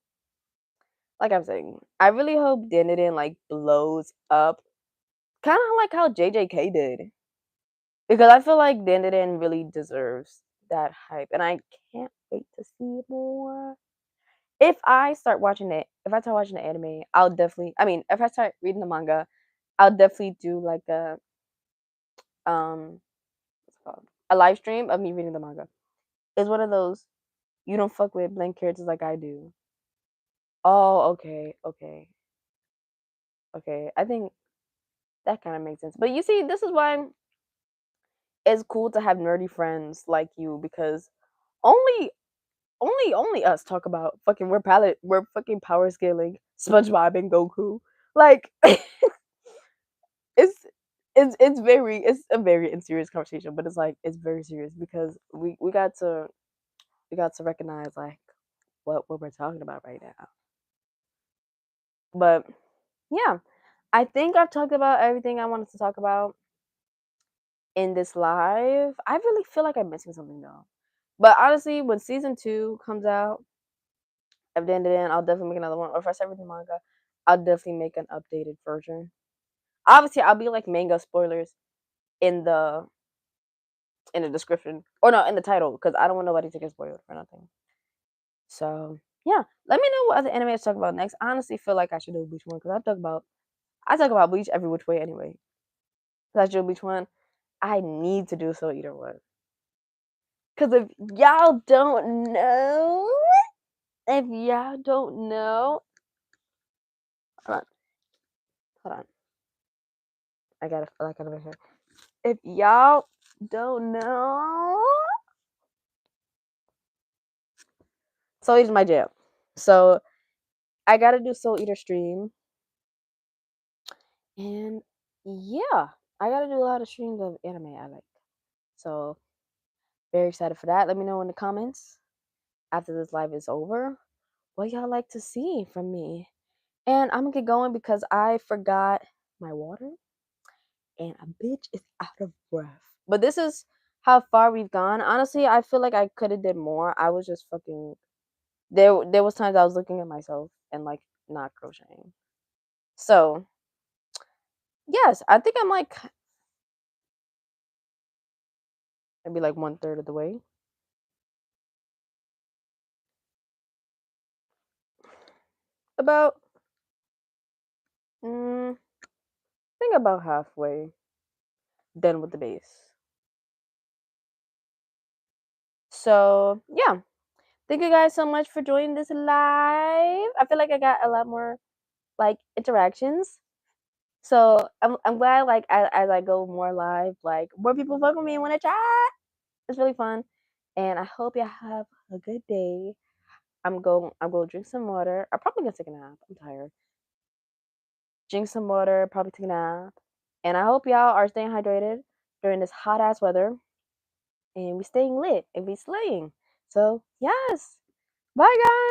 I'm saying, I really hope Dandadan like blows up, kind of like how JJK did, because I feel like Dandadan really deserves that hype, and I can't wait to see more. If I start watching the anime, I'll definitely. I mean, if I start reading the manga, I'll definitely do like um what's it called, a live stream of me reading the manga. It's one of those you don't fuck with blank characters like I do. Oh, okay, okay, okay. I think that kind of makes sense. But you see, this is why it's cool to have nerdy friends like you because only only us talk about fucking we're fucking power scaling SpongeBob and Goku. Like it's it's a very serious conversation, but it's like it's very serious because we got to recognize like what we're talking about right now. But yeah, I think I've talked about everything I wanted to talk about in this live. I really feel like I'm missing something though. But honestly, when season 2 comes out, I've done it in, I'll definitely make another one. Or if I start reading manga, I'll definitely make an updated version. Obviously, I'll be like manga spoilers in the description, or no, in the title, because I don't want nobody to get spoiled for nothing. So yeah, let me know what other anime to talk about next. I honestly feel like I should do Bleach one because I talk about Bleach every which way anyway. So I should do Bleach one. I need to do so either one. Cause if y'all don't know, hold on, hold on. I gotta feel like I'm over here. If y'all don't know, Soul Eater's my jam. So I gotta do Soul Eater stream, and yeah, I gotta do a lot of streams of anime I like. So very excited for that. Let me know in the comments after this live is over what y'all like to see from me. And I'm gonna get going because I forgot my water and a bitch is out of breath. But this is how far we've gone. Honestly, I feel like I could have did more. I was just fucking there was times I was looking at myself and like not crocheting. So yes, I think I'm like maybe like 1/3 of the way. About I think about halfway done with the base. So yeah. Thank you guys so much for joining this live. I feel like I got a lot more like interactions. So I'm glad like as I go more live, like more people fuck with me and want to chat. It's really fun, and I hope you have a good day. I'm going to drink some water. I'm probably gonna take a nap. I'm tired. Drink some water. Probably take a nap, and I hope y'all are staying hydrated during this hot ass weather, and we staying lit and we slaying. So yes, bye guys.